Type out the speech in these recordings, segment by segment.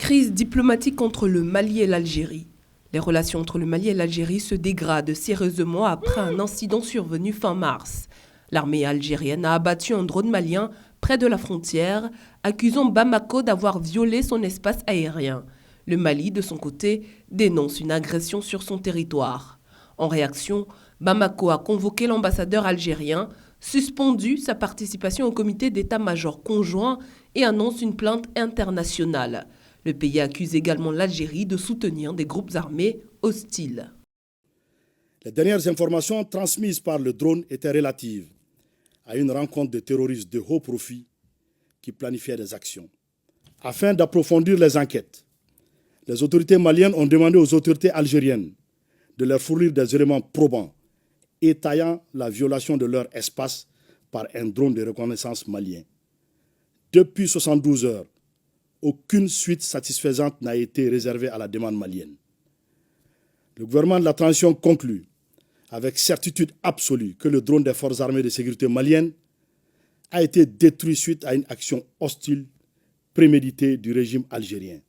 Crise diplomatique entre le Mali et l'Algérie. Les relations entre le Mali et l'Algérie se dégradent sérieusement après un incident survenu fin mars. L'armée algérienne a abattu un drone malien près de la frontière, accusant Bamako d'avoir violé son espace aérien. Le Mali, de son côté, dénonce une agression sur son territoire. En réaction, Bamako a convoqué l'ambassadeur algérien, suspendu sa participation au comité d'état-major conjoint et annonce une plainte internationale. Le pays accuse également l'Algérie de soutenir des groupes armés hostiles. Les dernières informations transmises par le drone étaient relatives à une rencontre de terroristes de haut profil qui planifiaient des actions. Afin d'approfondir les enquêtes, les autorités maliennes ont demandé aux autorités algériennes de leur fournir des éléments probants étayant la violation de leur espace par un drone de reconnaissance malien. Depuis 72 heures, aucune suite satisfaisante n'a été réservée à la demande malienne. Le gouvernement de la transition conclut avec certitude absolue que le drone des forces armées de sécurité maliennes a été détruit suite à une action hostile préméditée du régime algérien.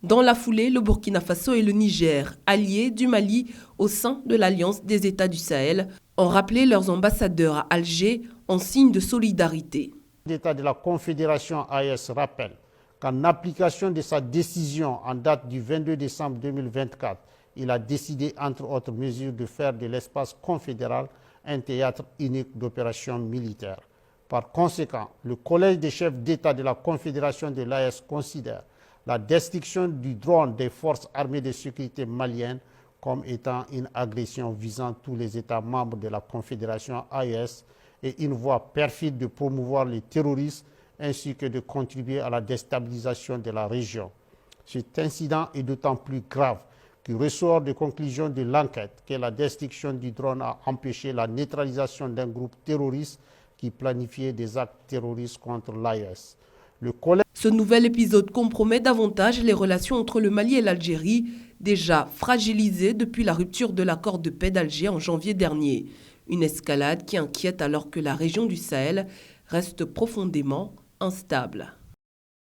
Dans la foulée, le Burkina Faso et le Niger, alliés du Mali au sein de l'Alliance des États du Sahel, ont rappelé leurs ambassadeurs à Alger en signe de solidarité. L'État de la Confédération AES rappelle qu'en application de sa décision en date du 22 décembre 2024, il a décidé, entre autres mesures, de faire de l'espace confédéral un théâtre unique d'opérations militaires. Par conséquent, le Collège des chefs d'État de la Confédération de l'AES considère la destruction du drone des forces armées de sécurité maliennes comme étant une agression visant tous les États membres de la Confédération AES et une voie perfide de promouvoir le terrorisme ainsi que de contribuer à la déstabilisation de la région. Cet incident est d'autant plus grave qu'il ressort des conclusions de l'enquête que la destruction du drone a empêché la neutralisation d'un groupe terroriste qui planifiait des actes terroristes contre l'AES. Ce nouvel épisode compromet davantage les relations entre le Mali et l'Algérie, déjà fragilisées depuis la rupture de l'accord de paix d'Alger en janvier dernier. Une escalade qui inquiète alors que la région du Sahel reste profondément instable.